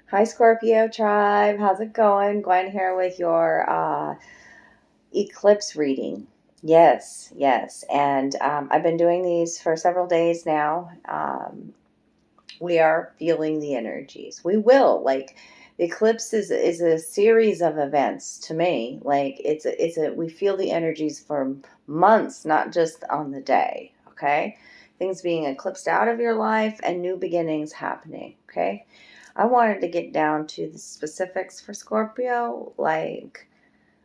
Hi, Scorpio tribe. How's it going? Gwyn here with your eclipse reading. Yes, yes. And I've been doing these for several days now. We are feeling the energies. We will. Like, the eclipse is a series of events to me. Like, we feel the energies for months, not just on the day. Okay? Things being eclipsed out of your life and new beginnings happening. Okay? I wanted to get down to the specifics for Scorpio. Like,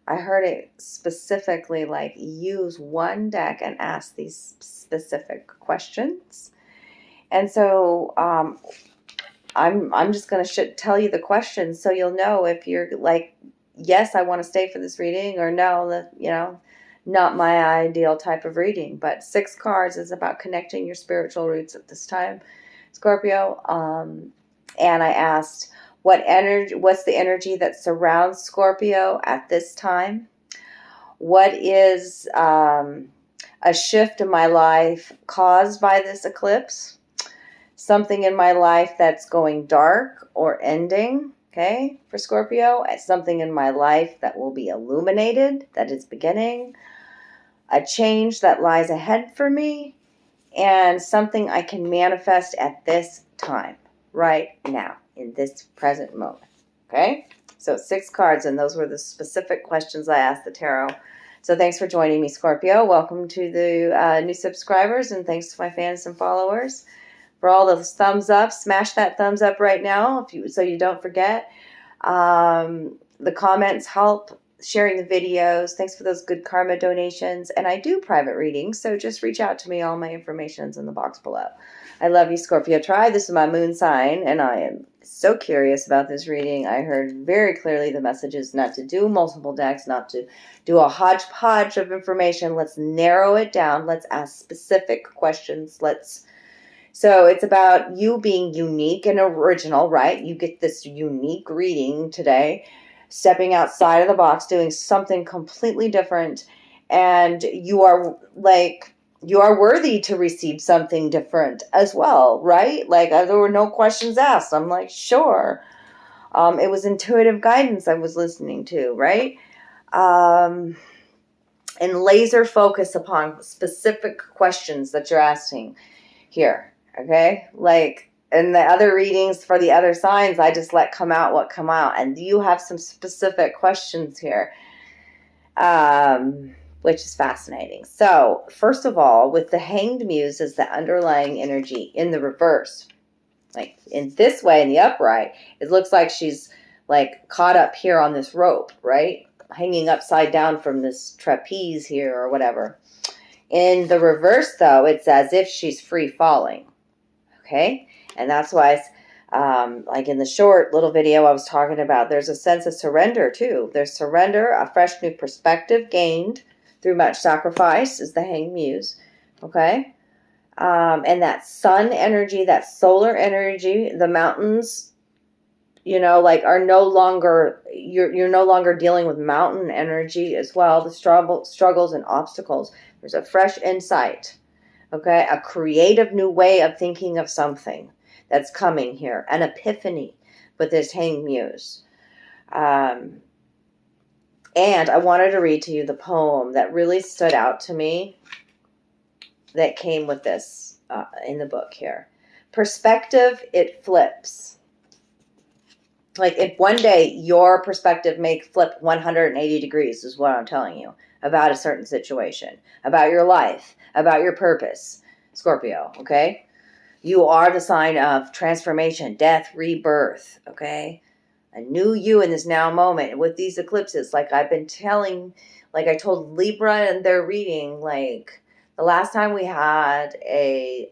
I heard it specifically, like, use one deck and ask these specific questions. And so I'm just going to tell you the questions so you'll know if you're like, yes, I want to stay for this reading, or no, not my ideal type of reading. But 6 cards is about connecting your spiritual roots at this time, Scorpio. And I asked, what's the energy that surrounds Scorpio at this time? What is a shift in my life caused by this eclipse? Something in my life that's going dark or ending, okay, for Scorpio. Something in my life that will be illuminated, that is beginning. A change that lies ahead for me. And something I can manifest at this time, right now, in this present moment. Okay? So 6 cards, and those were the specific questions I asked the tarot. So thanks for joining me, Scorpio. Welcome to the new subscribers, and thanks to my fans and followers for all those thumbs up. Smash that thumbs up right now so you don't forget. The comments help. Sharing the videos. Thanks for those good karma donations. And I do private readings, so just reach out to me. All my information's in the box below. I love you, Scorpio tribe. This is my moon sign, and I am so curious about this reading. I heard very clearly the messages not to do multiple decks, not to do a hodgepodge of information. Let's narrow it down. Let's ask specific questions. So it's about you being unique and original, right? You get this unique reading today, stepping outside of the box, doing something completely different. And you are worthy to receive something different as well, right? Like, there were no questions asked. I'm like, sure. It was intuitive guidance I was listening to, right? And laser focus upon specific questions that you're asking here. Okay, like in the other readings for the other signs, I just let come out what come out, and you have some specific questions here, which is fascinating. So first of all, with the Hanged Muse as the underlying energy in the reverse, like in this way, in the upright, it looks like she's like caught up here on this rope, right, hanging upside down from this trapeze here or whatever. In the reverse, though, it's as if she's free falling. Okay, and that's why, like in the short little video I was talking about, there's a sense of surrender too. There's surrender, a fresh new perspective gained through much sacrifice is the Hanged Muse. Okay, and that sun energy, that solar energy, the mountains, like are no longer, you're no longer dealing with mountain energy as well. The struggles and obstacles. There's a fresh insight. Okay, a creative new way of thinking of something that's coming here. An epiphany with this Hanged Muse. And I wanted to read to you the poem that really stood out to me that came with this in the book here. Perspective, it flips. Like, if one day your perspective may flip 180 degrees is what I'm telling you about a certain situation, about your life, about your purpose, Scorpio, okay? You are the sign of transformation, death, rebirth, okay? A new you in this now moment. With these eclipses, like I've been telling, like I told Libra in their reading, like the last time we had a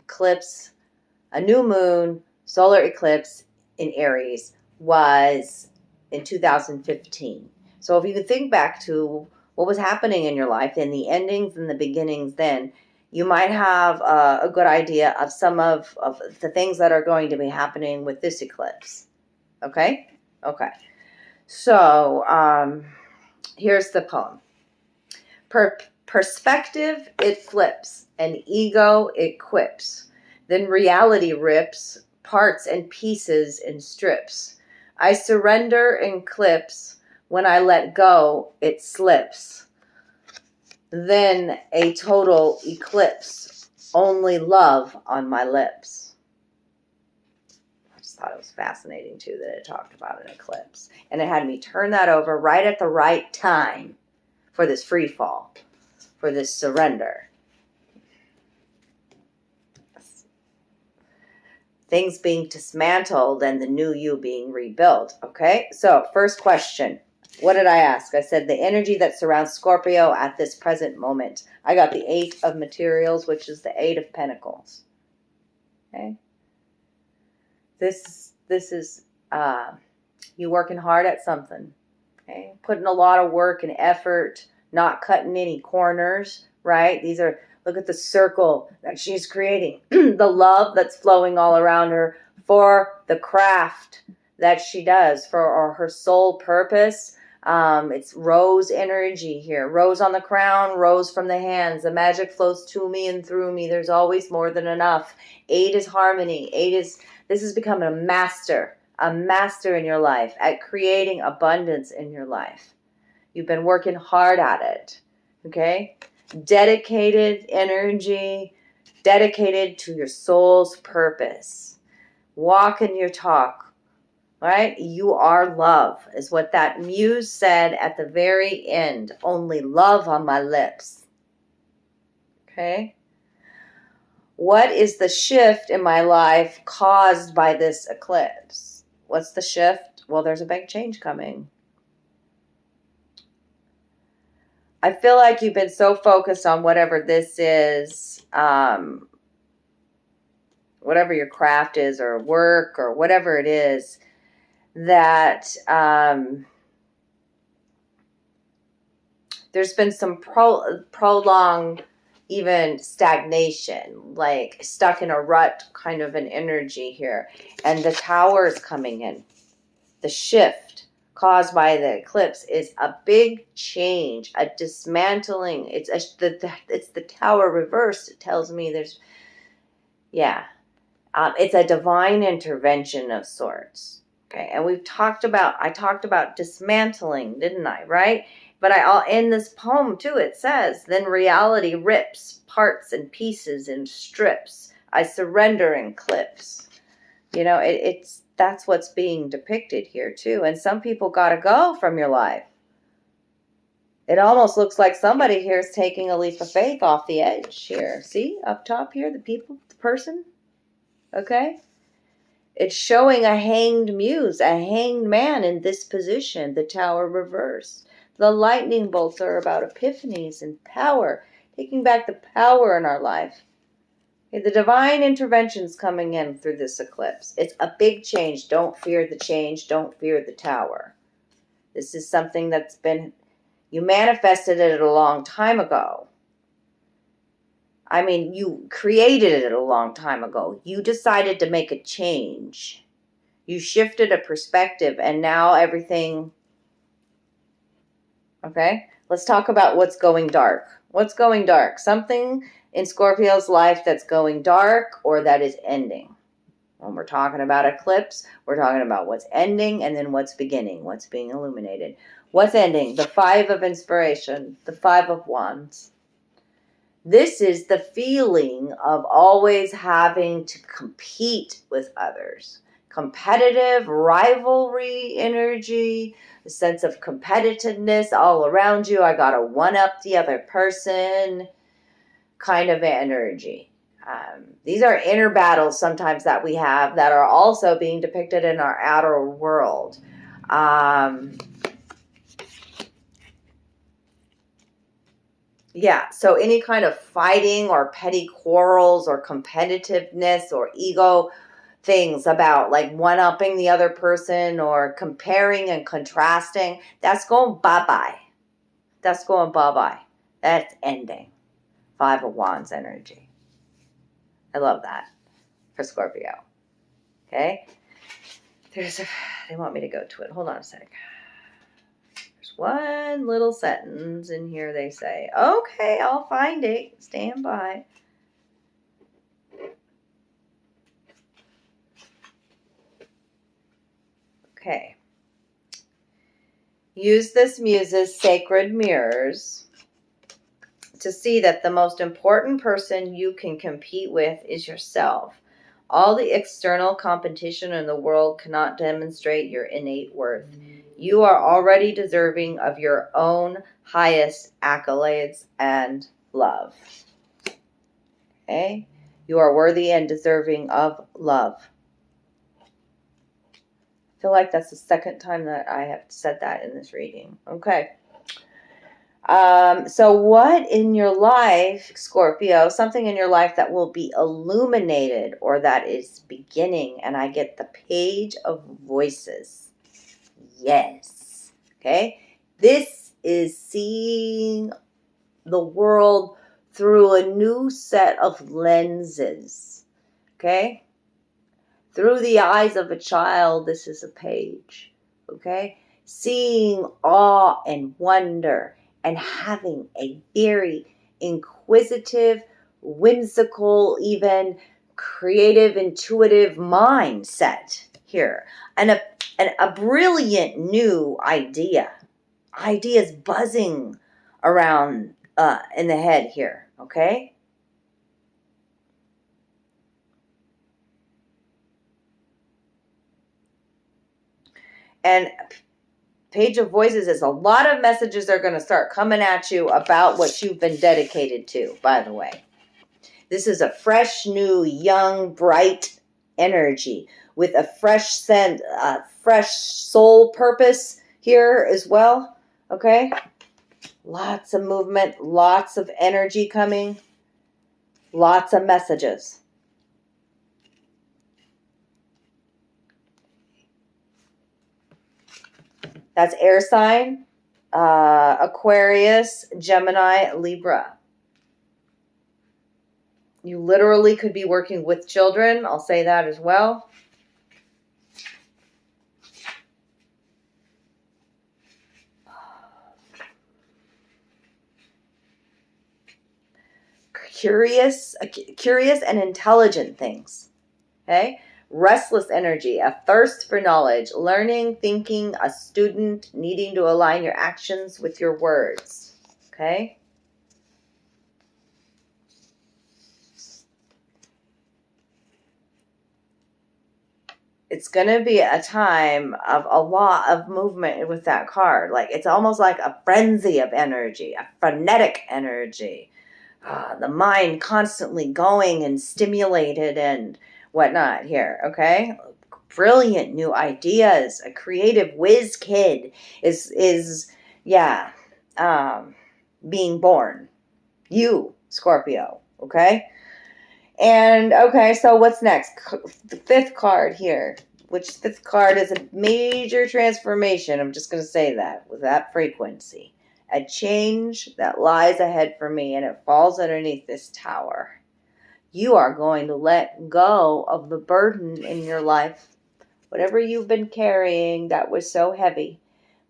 eclipse, a new moon, solar eclipse in Aries was in 2015. So if you could think back to what was happening in your life, in the endings and the beginnings then, you might have a good idea of some of the things that are going to be happening with this eclipse. Okay? Okay. So here's the poem. Perspective, it flips, and ego, it quips. Then reality rips, parts and pieces in strips. I surrender in clips. When I let go, it slips. Then a total eclipse. Only love on my lips. I just thought it was fascinating, too, that it talked about an eclipse. And it had me turn that over right at the right time for this free fall, for this surrender. Things being dismantled and the new you being rebuilt. Okay, so first question. What did I ask? I said the energy that surrounds Scorpio at this present moment. I got the 8 of materials, which is the 8 of pentacles. Okay. This is you working hard at something. Okay. Putting a lot of work and effort, not cutting any corners, right? These are, look at the circle that she's creating. The love that's flowing all around her for the craft that she does, for her soul purpose. It's rose energy here. Rose on the crown, rose from the hands. The magic flows to me and through me. There's always more than enough. 8 is harmony. This is becoming a master in your life at creating abundance in your life. You've been working hard at it. Okay? Dedicated energy, dedicated to your soul's purpose. Walk in your talk. Right? You are love, is what that muse said at the very end. Only love on my lips. Okay? What is the shift in my life caused by this eclipse? What's the shift? Well, there's a big change coming. I feel like you've been so focused on whatever this is, whatever your craft is or work or whatever it is, that there's been some prolonged even stagnation, like stuck in a rut kind of an energy here. And the tower is coming in. The shift caused by the eclipse is a big change, a dismantling. It's the tower reversed. It tells me there's, it's a divine intervention of sorts. Okay, and I talked about dismantling, didn't I? Right? But in this poem too, it says, then reality rips parts and pieces and strips. I surrender in clips. You know, that's what's being depicted here too. And some people got to go from your life. It almost looks like somebody here is taking a leap of faith off the edge here. See, up top here, the person. Okay? It's showing a hanged muse, a hanged man in this position, the tower reversed. The lightning bolts are about epiphanies and power, taking back the power in our life. Okay, the divine intervention's coming in through this eclipse. It's a big change. Don't fear the change. Don't fear the tower. This is something that's you manifested it a long time ago. I mean, you created it a long time ago. You decided to make a change. You shifted a perspective, and now everything... Okay? Let's talk about what's going dark. What's going dark? Something in Scorpio's life that's going dark or that is ending. When we're talking about eclipse, we're talking about what's ending and then what's beginning, what's being illuminated. What's ending? The 5 of inspiration, the 5 of wands. This is the feeling of always having to compete with others. Competitive, rivalry energy, a sense of competitiveness all around you. I got to one-up the other person kind of energy. These are inner battles sometimes that we have that are also being depicted in our outer world. So any kind of fighting or petty quarrels or competitiveness or ego things about like one-upping the other person or comparing and contrasting, that's going bye-bye. That's going bye-bye. That's ending. 5 of Wands energy. I love that for Scorpio. Okay? They want me to go to it. Hold on a sec. There's one little sentence in here they say. Okay, I'll find it. Stand by. Okay. Use this muse's sacred mirrors to see that the most important person you can compete with is yourself. All the external competition in the world cannot demonstrate your innate worth. You are already deserving of your own highest accolades and love. Okay? You are worthy and deserving of love. I feel like that's the second time that I have said that in this reading. Okay. So what in your life, Scorpio, something in your life that will be illuminated or that is beginning, and I get the Page of Voices. Yes. Okay. This is seeing the world through a new set of lenses. Okay. Through the eyes of a child, this is a page. Okay. Seeing awe and wonder and having a very inquisitive, whimsical, even creative, intuitive mindset here. And a brilliant new idea. Ideas buzzing around in the head here, okay? And Page of Voices is a lot of messages are going to start coming at you about what you've been dedicated to, by the way. This is a fresh, new, young, bright energy with a fresh scent, fresh soul purpose here as well. Okay? Lots of movement, lots of energy coming, lots of messages. That's air sign, Aquarius, Gemini, Libra. You literally could be working with children. I'll say that as well. Curious and intelligent things. Okay? Restless energy, a thirst for knowledge, learning, thinking, a student, needing to align your actions with your words. Okay? It's going to be a time of a lot of movement with that card. Like, it's almost like a frenzy of energy, a frenetic energy. The mind constantly going and stimulated and whatnot here, okay? Brilliant new ideas. A creative whiz kid is being born. You, Scorpio, okay? And, okay, so what's next? The fifth card here, which fifth card is a major transformation. I'm just going to say that with that frequency. A change that lies ahead for me, and it falls underneath this tower. You are going to let go of the burden in your life. Whatever you've been carrying that was so heavy.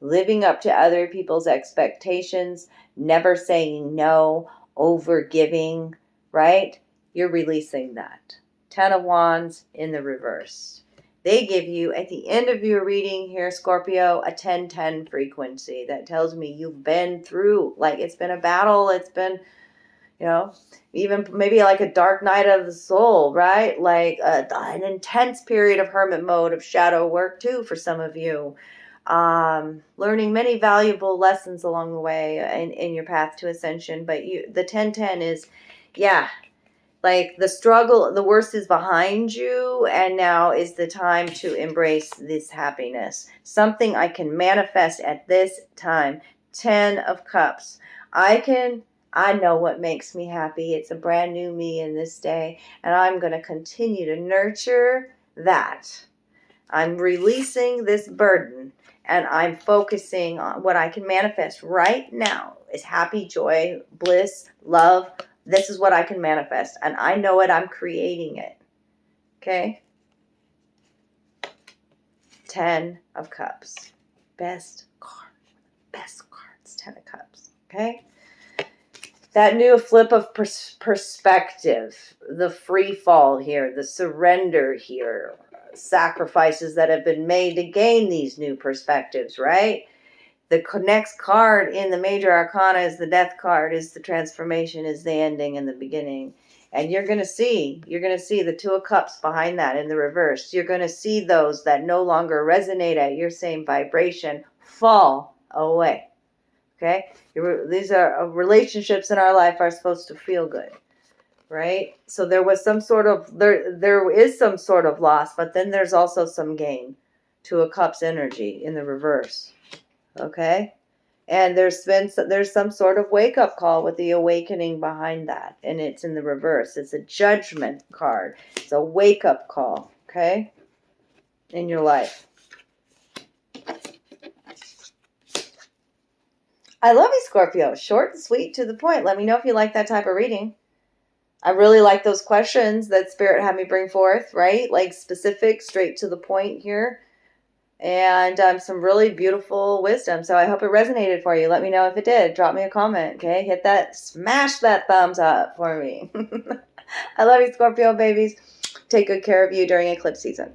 Living up to other people's expectations. Never saying no. Over-giving. Right? You're releasing that. 10 of Wands in the reverse. They give you, at the end of your reading here, Scorpio, a 10-10 frequency. That tells me you've been through, like it's been a battle. It's been, even maybe like a dark night of the soul, right? Like an intense period of hermit mode, of shadow work too for some of you. Learning many valuable lessons along the way in your path to ascension. But the 10-10 is, like the struggle, the worst is behind you, and now is the time to embrace this happiness. Something I can manifest at this time. 10 of Cups. I know what makes me happy. It's a brand new me in this day, and I'm going to continue to nurture that. I'm releasing this burden, and I'm focusing on what I can manifest right now is happy, joy, bliss, love. This is what I can manifest, and I know it. I'm creating it. Okay? 10 of Cups. Best card. Best cards. 10 of Cups. Okay? That new flip of perspective, the free fall here, the surrender here, sacrifices that have been made to gain these new perspectives, right? The next card in the major arcana is the death card, is the transformation, is the ending and the beginning. And you're going to see the Two of Cups behind that in the reverse. You're going to see those that no longer resonate at your same vibration fall away. Okay? These are relationships in our life are supposed to feel good. Right? So there was some sort of, there is some sort of loss, but then there's also some gain. Two of Cups energy in the reverse. Okay? And there's some sort of wake-up call with the awakening behind that. And it's in the reverse. It's a judgment card. It's a wake-up call, okay? In your life. I love you, Scorpio. Short and sweet, to the point. Let me know if you like that type of reading. I really like those questions that Spirit had me bring forth, right? Like specific, straight to the point here. And some really beautiful wisdom. So I hope it resonated for you. Let me know if it did. Drop me a comment, okay? Smash that thumbs up for me. I love you, Scorpio babies. Take good care of you during eclipse season.